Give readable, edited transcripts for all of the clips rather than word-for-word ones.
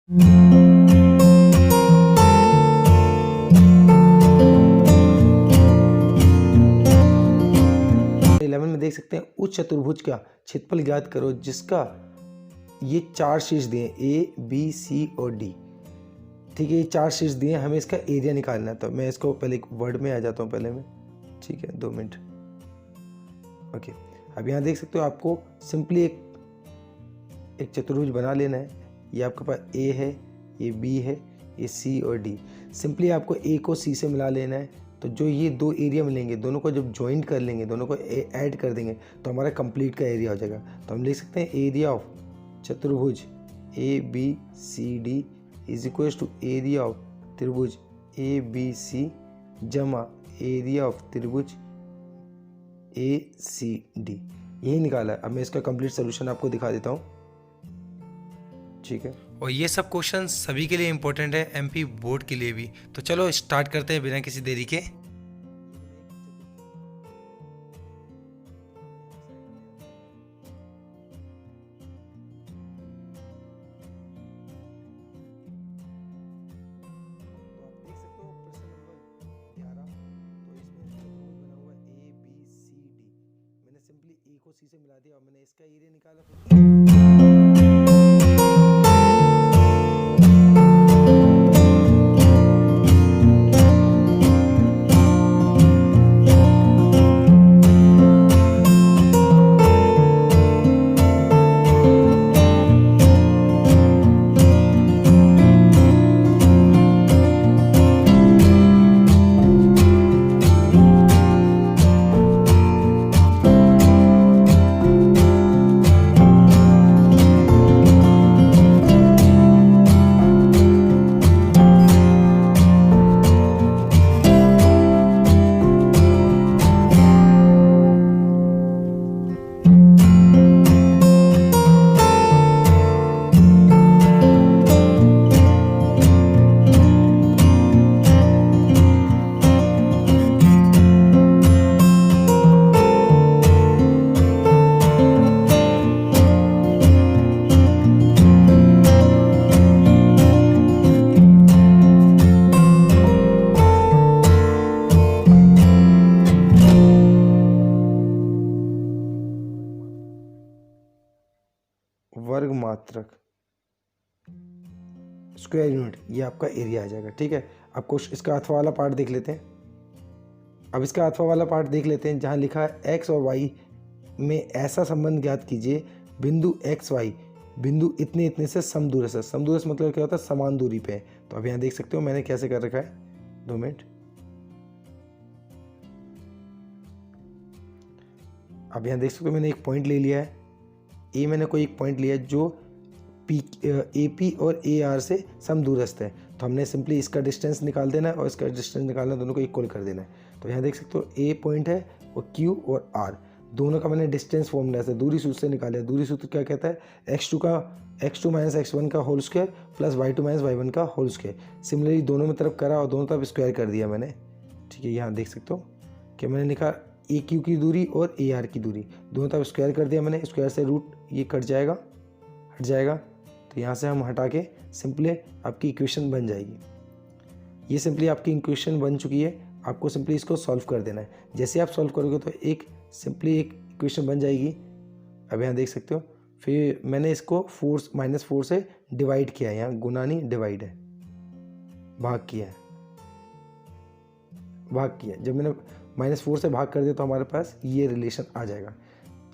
11 में देख सकते हैं उस चतुर्भुज का क्षेत्रफल ज्ञात करो जिसका ये 4 शीर्ष दिए A, B, C और D। ठीक है, ये 4 शीर्ष दिए, हमें इसका एरिया निकालना है। तो मैं इसको पहले एक वर्ड में आ जाता हूँ पहले में। ठीक है, 2 मिनट। ओके, अब यहाँ देख सकते हो आपको सिंपली एक चतुर्भुज बना लेना है। ये आपके पास A है, ये B है, ये C और D। सिंपली आपको A को C से मिला लेना है। तो जो ये 2 एरिया मिलेंगे, दोनों को जब ज्वाइंट कर लेंगे, दोनों को ऐड कर देंगे तो हमारा कंप्लीट का एरिया हो जाएगा। तो हम लिख सकते हैं एरिया ऑफ चतुर्भुज ABCD is equal to area of त्रिभुज ABC जमा एरिया ऑफ त्रिभुज ACD। यही निकाला है। अब मैं इसका कंप्लीट सोल्यूशन आपको दिखा देता हूँ। ठीक है, और ये सब क्वेश्चन सभी के लिए इम्पोर्टेंट है, MP बोर्ड के लिए भी। तो चलो स्टार्ट करते हैं बिना किसी देरी के। A को C से मिला दिया और मैंने इसका एरिया निकाला। वर्ग मात्रक स्क्वायर यूनिट, ये आपका एरिया आ जाएगा। ठीक है, आपको इसका अथवा वाला पार्ट देख लेते हैं। अब इसका अथवा वाला पार्ट देख लेते हैं जहाँ लिखा है x और y में ऐसा संबंध ज्ञात कीजिए बिंदु x y बिंदु इतने इतने से समदूर है। समदूर मतलब क्या होता है, समान दूरी पे है। तो अब यहाँ देख सकते हो मैंने कैसे कर रखा है। 2 मिनट। अब यहाँ देख सकते हो मैंने एक पॉइंट ले लिया है। ए मैंने कोई एक पॉइंट लिया जो AP और AR से समदूरस्थ है। तो हमने सिंपली इसका डिस्टेंस निकाल देना है और इसका डिस्टेंस निकालना, दोनों को इक्वल कर देना है। तो यहाँ देख सकते हो A पॉइंट है और Q और R दोनों का मैंने डिस्टेंस फॉर्मूला से दूरी सूत्र से निकाला है। दूरी सूत्र क्या कहता है, x2 माइनस x1 का whole square plus y2 minus y1 का होल स्क्वायर। सिमिलरली दोनों में तरफ करा और दोनों तरफ स्क्वायर कर दिया मैंने। ठीक है, यहाँ देख सकते हो कि मैंने लिखा AQ की दूरी और AR की दूरी, दोनों तरफ स्क्वायर कर दिया मैंने। स्क्वायर से रूट ये कट जाएगा, हट जाएगा। तो यहाँ से हम हटा के सिंपली आपकी इक्वेशन बन जाएगी। ये सिंपली आपकी इक्वेशन बन चुकी है। आपको सिंपली इसको सॉल्व कर देना है। जैसे आप सॉल्व करोगे तो एक इक्वेशन बन जाएगी। अब यहाँ देख सकते हो, फिर मैंने इसको -4 से डिवाइड किया है। यहाँ गुना नहीं, डिवाइड है, भाग किया है, भाग किया। जब मैंने -4 से भाग कर दिया तो हमारे पास ये रिलेशन आ जाएगा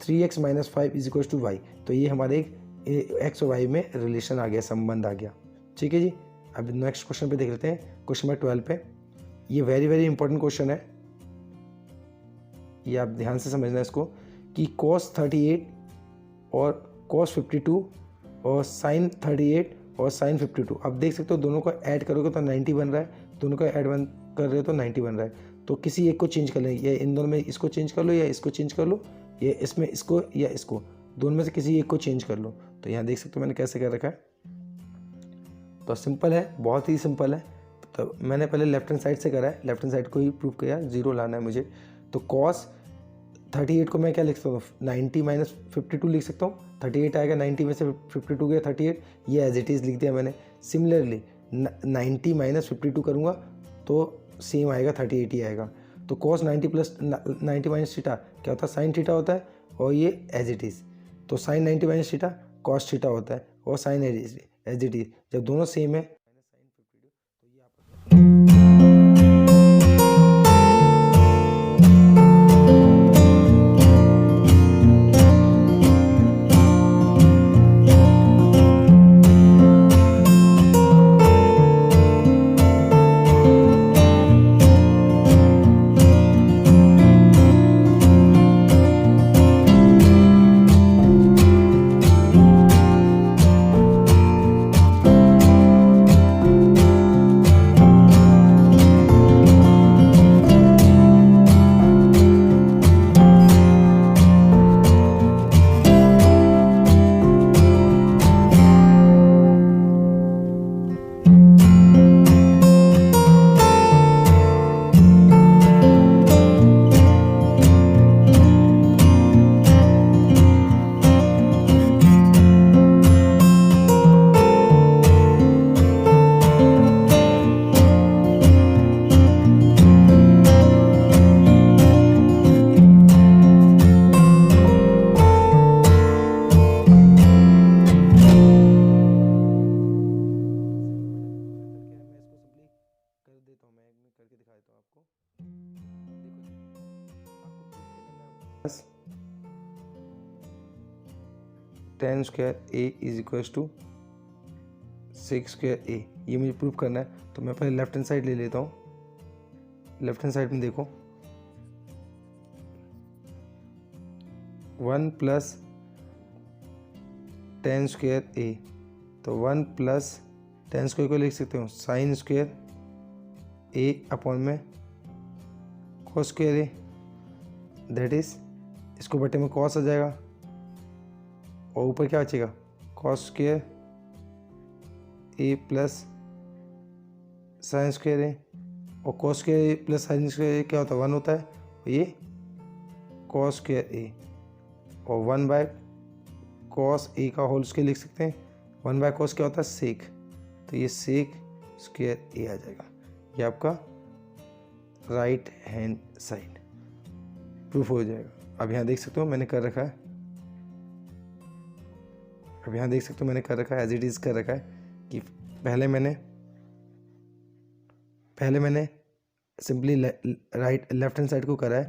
3x - 5 = y। तो ये हमारे एक x और y में रिलेशन आ गया, संबंध आ गया। ठीक है जी। अब नेक्स्ट क्वेश्चन पे देख लेते हैं, क्वेश्चन नंबर 12 पे। ये वेरी इंपॉर्टेंट क्वेश्चन है, ये आप ध्यान से समझना इसको कि cos 38 और cos 52 और sin 38 और sin 52। अब देख सकते हो दोनों को ऐड करोगे तो 90 बन रहा है, दोनों को ऐड कर रहे हो तो 90 बन रहा है। तो किसी एक को चेंज कर लेंगे, या इन दोनों में इसको चेंज कर लो या इसको चेंज कर लो, या इसमें इसको या इसको, दोनों में से किसी एक को चेंज कर लो। तो यहाँ देख सकते हो मैंने कैसे कर रखा है। तो सिंपल है, बहुत ही सिंपल है। तो मैंने पहले लेफ्ट हैंड साइड से करा है, लेफ्ट हैंड साइड को ही प्रूव किया, 0 लाना है मुझे। तो cos 38 को मैं क्या लिख सकता हूँ, 90 - 52 लिख सकता हूँ। 38 आएगा, 90 में से 52 गया 38, ये एज इट इज़ लिख दिया मैंने। सिमिलरली 90 माइनस 52 करूँगा तो सेम आएगा 30/80 आएगा। तो cos 90 प्लस 90 माइनस थीटा क्या होता है, साइन थीटा होता है, और ये एज इट इज़। तो sine 90 minus theta cos theta होता है, और साइन एज इट इज़ जब दोनों सेम है tan square a is equal to sec square a, ये मुझे प्रूव करना है। तो मैं पहले लेफ्ट हैंड साइड ले लेता हूँ। लेफ्ट हैंड साइड में देखो 1 प्लस tan स्क्वायर a, तो 1 प्लस tan स्क्वायर को लिख सकते हो साइन स्क्वायर a अपॉन में cos square a, that is इसको बटे में cos आ जाएगा, और ऊपर क्या बचेगा cos square a plus sine square a, और cos square a plus sine square a क्या होता है 1 होता है, ये cos स्क्वायर a, और 1 बाय cos a का होल स्क्वायर लिख सकते हैं। 1 बाय cos क्या होता है सेक, तो ये सेक स्क्वायर a आ जाएगा। ये आपका राइट हैंड साइड प्रूफ हो जाएगा। अब यहाँ देख सकते हो मैंने कर रखा है, अब यहाँ देख सकते हो मैंने कर रखा है, एज इट इज़ कर रखा है कि पहले मैंने सिंपली लेफ्ट हैंड साइड को करा है,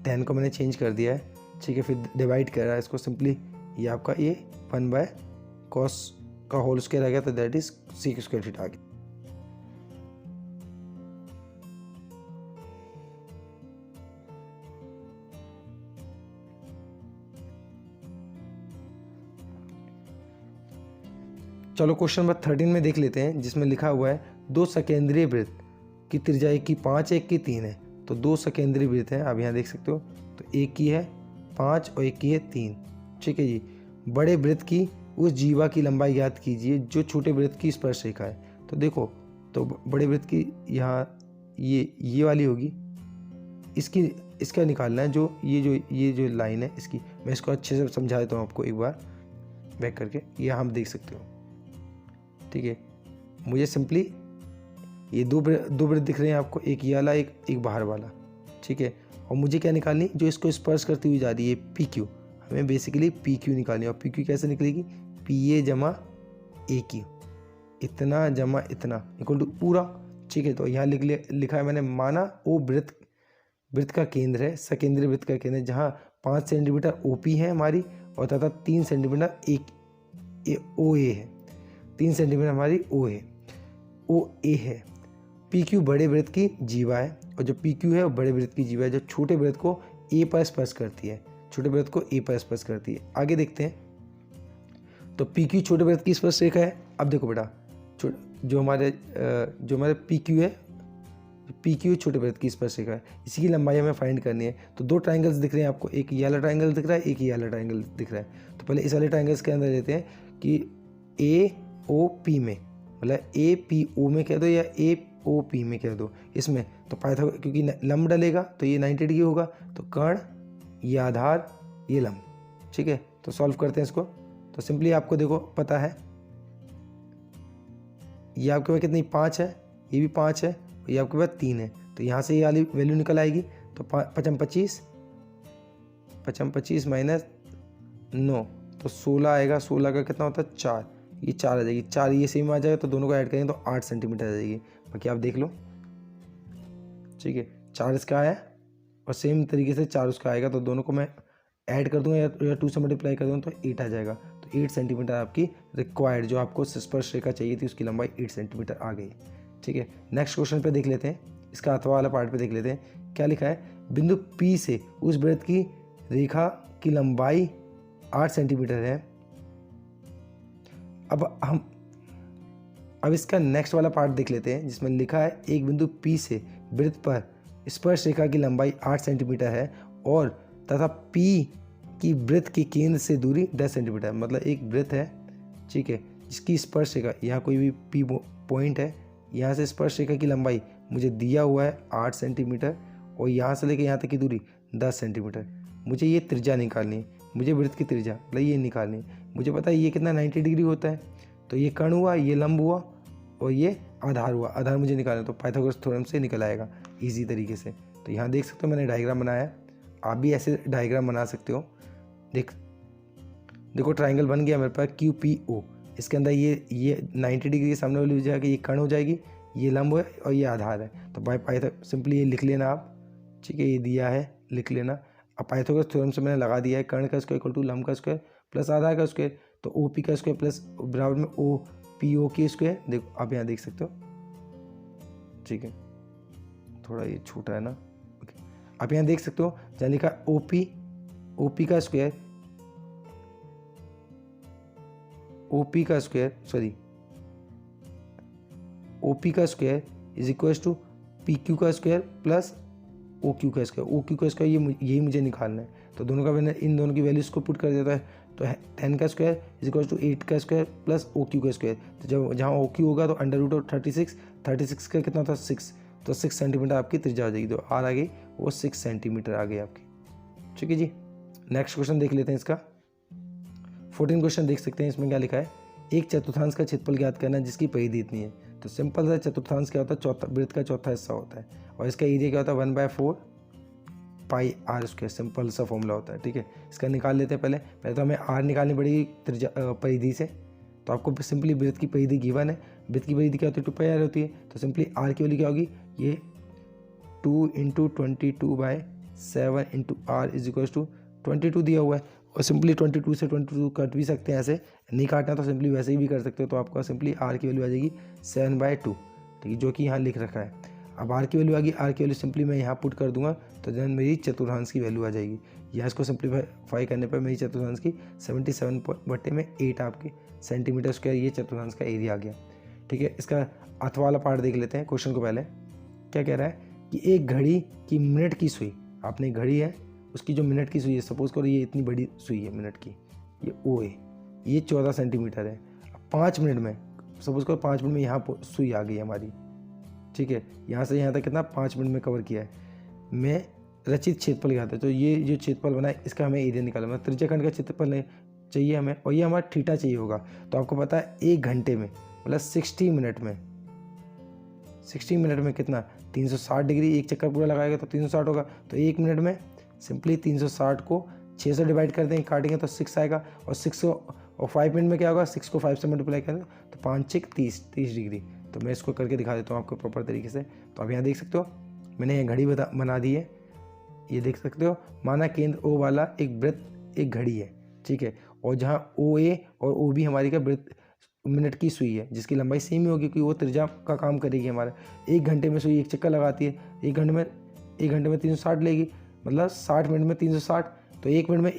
10 को मैंने चेंज कर दिया है, ठीक है, फिर डिवाइड करा है इसको सिंपली, ये आपका ये 1 बाय cos का होल स्क्वायर आ गया, तो that is sec square theta आ गया। चलो क्वेश्चन नंबर 13 में देख लेते हैं, जिसमें लिखा हुआ है दो सकेंद्रीय वृत्त की त्रिज्या एक की 5 एक की 3 है। तो दो सकेंद्रीय वृत्त हैं, आप यहाँ देख सकते हो, तो एक की है 5 और एक की है 3, ठीक है जी। बड़े वृत्त की उस जीवा की लंबाई ज्ञात कीजिए जो छोटे वृत्त की स्पर्श रेखा है। तो देखो, तो बड़े वृत्त की यहाँ ये वाली होगी, इसका निकालना है, जो ये जो लाइन है इसकी, मैं इसको अच्छे से समझा देता हूँ आपको एक बार बैक करके, ये हम देख सकते हो, ठीक है। मुझे सिंपली ये दो वृत्त दिख रहे हैं आपको, एक ये वाला एक बाहर वाला, ठीक है, और मुझे क्या निकालनी, जो इसको स्पर्श करती हुई जा रही है पी क्यू, हमें बेसिकली पी क्यू निकालनी है। और पी क्यू कैसे निकलेगी, पी ए जमा ए क्यू, इतना जमा इतना इक्वल टू पूरा, ठीक है। तो यहाँ लिखा है मैंने, माना ओ वृत्त का केंद्र है, सकेंद्रीय वृत्त का केंद्र, जहाँ 5 सेंटीमीटर ओपी है हमारी, और तथा 3 सेंटीमीटर एक ओ ए है, 3 सेंटीमीटर हमारी ओ ए है। पी क्यू बड़े वृत्त की जीवा है, और जो पी क्यू है वो बड़े वृत्त की जीवा है, जो छोटे वृत्त को ए पर स्पर्श करती है, छोटे वृत्त को ए पर स्पर्श करती है। आगे देखते हैं, तो पी क्यू छोटे वृत्त की स्पर्श रेखा है। अब देखो बेटा, जो हमारे पी क्यू है, पी क्यू छोटे वृत्त की स्पर्श रेखा है, इसी की लंबाई हमें फाइंड करनी है। तो दो ट्राइंगल्स दिख रहे हैं आपको, एक ये वाला ट्राइंगल दिख रहा है, एक ये वाला ट्राइंगल दिख रहा है। तो पहले इस वाले ट्राइंगल्स के अंदर लेते हैं कि ए ओ पी में, मतलब ए पी ओ में कह दो या ए ओ पी में कह दो, इसमें तो पाइथागोरस, क्योंकि लंब डलेगा तो ये 90 डिग्री होगा, तो कर्ण, ये आधार, ये लंब, ठीक है। तो सॉल्व करते हैं इसको। तो सिंपली आपको देखो पता है, ये आपके पास कितनी 5 है, ये भी 5 है, ये आपके पास 3 है, तो यहाँ से ये वाली वैल्यू निकल आएगी। तो 5 25 माइनस 9 तो 16 आएगा। 16 का कितना होता है 4, ये 4 आ जाएगी, 4 ये सेम आ जाएगा, तो दोनों को ऐड करेंगे तो 8 सेंटीमीटर आ जाएगी। बाकी आप देख लो, ठीक है, 4 इसका आया और सेम तरीके से 4 उसका आएगा, तो दोनों को मैं ऐड कर दूंगा या 2 से मल्टीप्लाई कर दूंगा तो 8 आ जाएगा। तो 8 सेंटीमीटर आपकी रिक्वायर्ड, जो आपको स्पर्श रेखा चाहिए थी उसकी लंबाई 8 सेंटीमीटर आ गई। ठीक है, नेक्स्ट क्वेश्चन पे देख लेते हैं, इसका अथवा वाला पार्ट पे देख लेते हैं क्या लिखा है। बिंदु P से उस वृत्त की रेखा की लंबाई 8 सेंटीमीटर है। अब इसका नेक्स्ट वाला पार्ट देख लेते हैं, जिसमें लिखा है एक बिंदु P से वृत्त पर स्पर्श रेखा की लंबाई 8 सेंटीमीटर है और तथा P की वृत्त के केंद्र से दूरी 10 सेंटीमीटर। मतलब एक वृत्त है, ठीक है, जिसकी स्पर्श रेखा, यहाँ कोई भी P पॉइंट है, यहाँ से स्पर्श रेखा की लंबाई मुझे दिया हुआ है 8 सेंटीमीटर और यहाँ से लेकर यहाँ तक की दूरी 10 सेंटीमीटर। मुझे ये त्रिज्या निकालनी है, मुझे वृत्त की त्रिज्या मतलब ये निकालनी है। मुझे पता है ये कितना 90 डिग्री होता है, तो ये कर्ण हुआ, ये लंब हुआ और ये आधार हुआ। आधार मुझे निकालना है, तो पाइथागोरस थ्योरम से निकल आएगा इजी तरीके से। तो यहाँ देख सकते हो मैंने डायग्राम बनाया है, आप भी ऐसे डायग्राम बना सकते हो। देखो ट्राइंगल बन गया मेरे पास QPO। इसके अंदर ये 90 डिग्री के सामने वाली हो जाएगी, ये कर्ण हो जाएगी, ये लंब है और ये आधार है। तो बाय पाइथागोरस सिंपली ये लिख लेना आप, ठीक है, ये दिया है लिख लेना। अब पाइथागोरस थ्योरम से मैंने लगा दिया है कर्ण का स्क्वायर इक्वल टू लंब का स्क्वायर प्लस आधार का स्क्वायर, तो OP का स्क्वायर प्लस बराबर में OPO के स्क्वायर। देखो आप यहाँ देख सकते हो, ठीक है, थोड़ा ये छोटा है ना, ओके। आप यहाँ देख सकते हो जहाँ लिखा OP का स्क्वायर, OP का square is equal to PQ का स्क्वायर प्लस OQ का स्क्वायर। OQ का स्क्वायर यही मुझे निकालना है, तो दोनों का मैंने इन दोनों की वैल्यूज को पुट कर देता है। तो 10 का स्क्वायर इज इक्वल टू 8 का स्क्वायर प्लस OQ का स्क्वायर। तो जब जहाँ OQ होगा तो अंडर रूट ऑफ 36 का कितना था 6, तो 6 सेंटीमीटर आपकी त्रिज्या हो जाएगी। तो R आ गई, वो 6 सेंटीमीटर आ गई आपकी। ठीक है जी, नेक्स्ट क्वेश्चन देख लेते हैं इसका। 14 क्वेश्चन देख सकते हैं, इसमें क्या लिखा है, एक चतुर्थांश का क्षेत्रफल ज्ञात करना जिसकी परिधि इतनी है। तो सिंपल सा चतुर्थांश क्या होता है, चौथा वृत्त का चौथा हिस्सा होता है और इसका एरिया क्या होता है 1/4 पाई R स्क्वायर। सिंपल सा फॉर्मूला होता है, ठीक है। इसका निकाल लेते हैं। पहले तो हमें R निकालनी पड़ेगी परिधि से। तो आपको सिंपली वृत्त की परिधि गिवन है, वृत्त की परिधि क्या होती है 2πr होती है। तो सिंपली R की वैल्यू क्या होगी, ये 2 × 22/7 × R इज इक्वल टू 22 दिया हुआ है और सिंपली 22 से 22 कट भी सकते हैं, ऐसे नहीं काटना तो सिंपली वैसे ही भी कर सकते हो। तो आपका सिंपली R की वैल्यू आ जाएगी 7/2, ठीक है, जो कि यहाँ लिख रखा है। अब R की वैल्यू आ गई, R की वैल्यू सिंपली मैं यहाँ पुट कर दूंगा तो देन मेरी चतुर्थांश की वैल्यू आ जाएगी। यहाँ इसको सिंप्लीफाई करने पर मेरी चतुर्थांश की 77/8 आपके सेंटीमीटर स्क्वायर, ये चतुर्थांश का एरिया आ गया। ठीक है, इसका अथवा वाला पार्ट देख लेते हैं। क्वेश्चन को पहले क्या कह रहा है कि एक घड़ी की मिनट की सुई, आपने घड़ी है उसकी जो मिनट की सुई है, सपोज करो ये इतनी बड़ी सुई है मिनट की, ये O है, ये 14 सेंटीमीटर है। 5 मिनट में, सपोज करो 5 मिनट में यहाँ सुई आ गई हमारी, ठीक है, यहाँ से यहाँ तक कितना 5 मिनट में कवर किया है। मैं रचित क्षेत्रफल क्या था, तो ये जो क्षेत्रफल बना है इसका हमें एरिया निकालना, मतलब त्रिज्या खंड का क्षेत्रफल चाहिए हमें और ये हमारा थीटा चाहिए होगा। तो आपको पता है 1 घंटे में मतलब 60 मिनट में कितना 360 डिग्री, एक चक्कर पूरा लगाएगा तो 360 होगा। तो 1 मिनट में सिंपली 360 को 6 से डिवाइड कर देंगे, काटेंगे तो 6 आएगा और 6 और 5 मिनट में क्या होगा, 6 को 5 से मल्टीप्लाई करेंगे तो 5 6 30 डिग्री। तो मैं इसको करके दिखा देता हूँ आपको प्रॉपर तरीके से। तो आप यहाँ देख सकते हो मैंने ये घड़ी बना दी है, ये देख सकते हो। माना केंद्र O वाला एक वृत्त एक घड़ी है, ठीक है, और जहाँ OA और OB हमारी का वृत्त मिनट की सुई है जिसकी लंबाई सेम ही होगी क्योंकि वो त्रिज्या का काम करेगी हमारा। 1 घंटे में सुई एक चक्कर लगाती है, 1 घंटे में 360 लेगी, मतलब 60 मिनट में 360, तो 1 मिनट में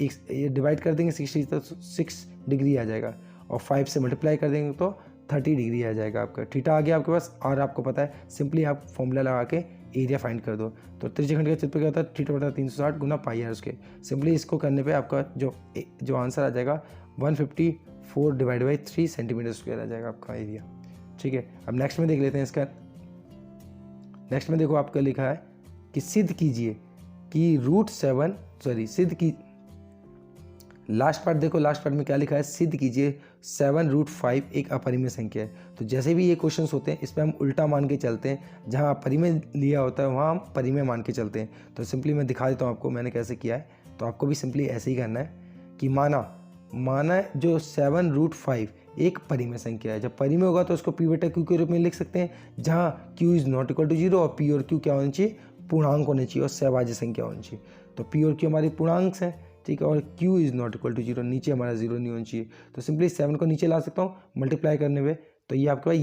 डिवाइड कर देंगे 60 तो 6 डिग्री आ जाएगा और 5 से मल्टीप्लाई कर देंगे तो 30 डिग्री आ जाएगा आपका। थीटा आ गया आपके पास, R आपको पता है, सिंपली आप फॉर्मूला लगा के एरिया फाइंड कर दो। तो त्रिज्यखंड का क्षेत्रफल क्या होता है, θ/360 गुना πr स्क्वायर। सिंपली इसको करने पे आपका जो आंसर आ जाएगा 154/3 सेंटीमीटर स्क्वायर आ जाएगा आपका एरिया। ठीक है, अब नेक्स्ट में देख लेते हैं इसका। नेक्स्ट में देखो आपका लिखा है कि सिद्ध कीजिए कि सिद्ध की लास्ट पार्ट देखो, लास्ट पार्ट में क्या लिखा है, सिद्ध कीजिए 7√5 एक अपरिमेय संख्या है। तो जैसे भी ये क्वेश्चंस होते हैं इस पर हम उल्टा मान के चलते हैं, जहाँ परिमेय लिया होता है वहाँ हम परिमेय मान के चलते हैं। तो सिंपली मैं दिखा देता हूँ आपको मैंने कैसे किया है। तो आपको भी सिंपली ऐसे ही करना है कि माना जो 7√5 एक परिमेय संख्या है। जब परिमेय होगा तो उसको p बटा q के रूप में लिख सकते हैं, जहाँ q is not equal to 0 और p और q क्या होना चाहिए, पूर्णांक होने चाहिए और सहभाज्य संख्या होनी चाहिए। तो p और q हमारी पूर्णांक हैं, ठीक है, और q is not equal to 0, नीचे हमारा 0 नहीं होना चाहिए। तो सिंपली 7 को नीचे ला सकता हूँ मल्टीप्लाई करने में, तो ये आपके पास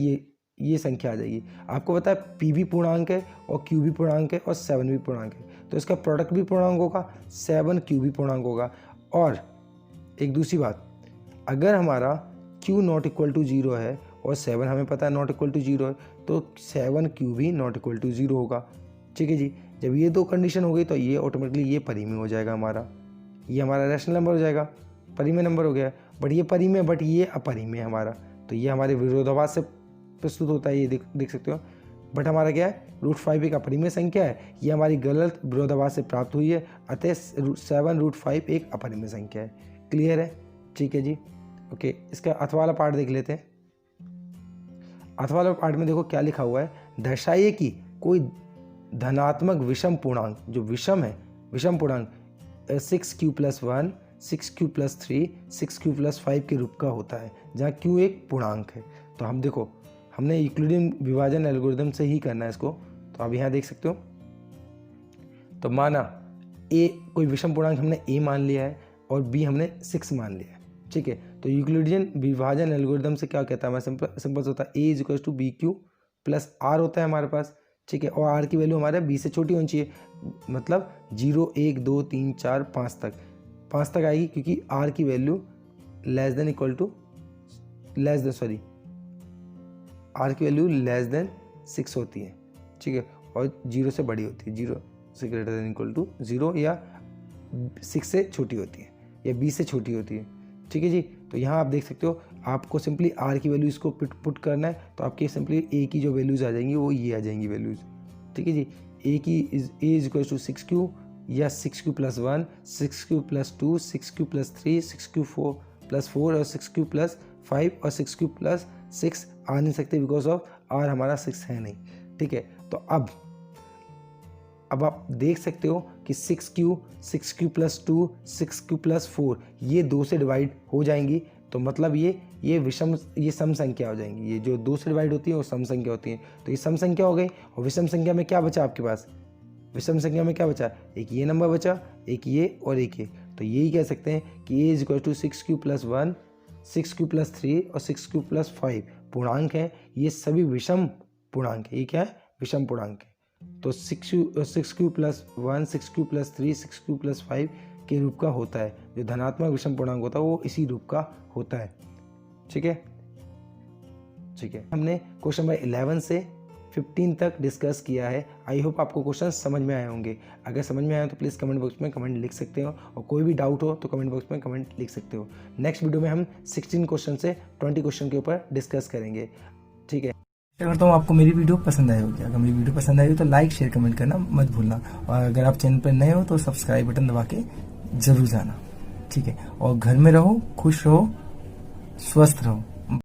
ये संख्या आ जाएगी। आपको पता है p भी पूर्णांक है और q भी पूर्णांक है और 7 भी पूर्णांक है, तो इसका प्रोडक्ट भी पूर्णांक होगा, 7q भी पूर्णांक होगा। और एक दूसरी बात, अगर हमारा q नॉट इक्वल टू 0 है और 7 हमें पता है नॉट इक्वल टू 0 है, तो 7q भी नॉट इक्वल टू 0 होगा। ठीक है जी, जब ये दो कंडीशन हो गई तो ये ऑटोमेटिकली ये परिमेय हो जाएगा हमारा, ये हमारा रैशनल नंबर हो जाएगा, परिमेय नंबर हो गया। बट ये परिमेय, बट ये अपरिमेय हमारा, तो ये हमारे विरोधाभास से प्रस्तुत होता है, ये देख सकते हो। बट हमारा क्या है, √5 एक अपरिमेय संख्या है, ये हमारी गलत विरोधाभास से प्राप्त हुई है, अतः 7√5 एक अपरिमेय संख्या है। क्लियर है? ठीक है जी, ओके। इसका अथवा वाला पार्ट देख लेते हैं। अथवा वाला पार्ट में देखो क्या लिखा हुआ है, दर्शाइए कि कोई धनात्मक विषम पूर्णांक, जो विषम है, विषम पूर्णांक 6q + 1, 6q + 3, 6q + 5 के रूप का होता है, जहाँ q एक पूर्णांक है। तो हम देखो, हमने यूक्लिडियन विभाजन एल्गोरिदम से ही करना है इसको, तो आप यहाँ देख सकते हो। तो माना a कोई विषम पूर्णांक हमने a मान लिया है और b हमने 6 मान लिया है, ठीक है। तो यूक्लिडियन विभाजन एल्गोरिदम से क्या कहता है, मैं सिंपल होता है a = bq + r होता है हमारे पास, ठीक है। और r की वैल्यू हमारे b से छोटी होनी चाहिए, मतलब 0, 1, 2, 3, 4, 5 तक आएगी, क्योंकि r की वैल्यू r की वैल्यू <6 होती है, ठीक है, और 0 से बड़ी होती है, 0 से > 0 या 6 से छोटी होती है या b से छोटी होती है, ठीक है जी। तो यहाँ आप देख सकते हो, आपको सिंपली r की वैल्यू इसको पुट करना है, तो आपकी सिंपली a की जो वैल्यूज़ आ जाएंगी वो ये आ जाएंगी वैल्यूज़, ठीक है जी। a = 6q या 6q + 1, 6q + 2, 6q + 3, 6q + 4 और 6q + 5 और 6q + 6 आ नहीं सकते, बिकॉज ऑफ r हमारा 6 है नहीं, ठीक है। तो अब आप देख सकते हो कि 6q + 2, 6q + 4 ये 2 से डिवाइड हो जाएंगी, तो मतलब ये सम संख्या हो जाएंगी। ये जो 2 से डिवाइड होती है वो सम संख्या होती है, तो ये सम संख्या हो गई। और विषम संख्या में क्या बचा आपके पास, विषम संख्या में क्या बचा, एक ये नंबर बचा, एक ये और एक ये। तो यही कह सकते हैं कि a = 6q + 1, 6q + 3 और 6q + 5 पूर्णांक हैं, ये सभी विषम पूर्णांक है। ये क्या है, विषम पूर्णांक है। तो 6q + 1, 6q + 3, 6q + 5 के रूप का होता है। जो धनात्मक विषम पूर्णांक होता है वो इसी रूप का होता है, ठीक है, ठीक है। हमने क्वेश्चन नंबर 11 से 15 तक डिस्कस किया है। आई होप आपको क्वेश्चन समझ में आए होंगे। अगर समझ में आए तो प्लीज़ कमेंट बॉक्स में कमेंट लिख सकते हो, और कोई भी डाउट हो तो कमेंट बॉक्स में कमेंट लिख सकते हो। नेक्स्ट वीडियो में हम 16 क्वेश्चन से 20 क्वेश्चन के ऊपर डिस्कस करेंगे, ठीक है। करता हूँ आपको मेरी वीडियो पसंद आई होगी। अगर मेरी वीडियो पसंद आई हो तो लाइक, शेयर, कमेंट करना मत भूलना, और अगर आप चैनल पर नए हो तो सब्सक्राइब बटन दबा के जरूर जाना, ठीक है। और घर में रहो, खुश रहो, स्वस्थ रहो।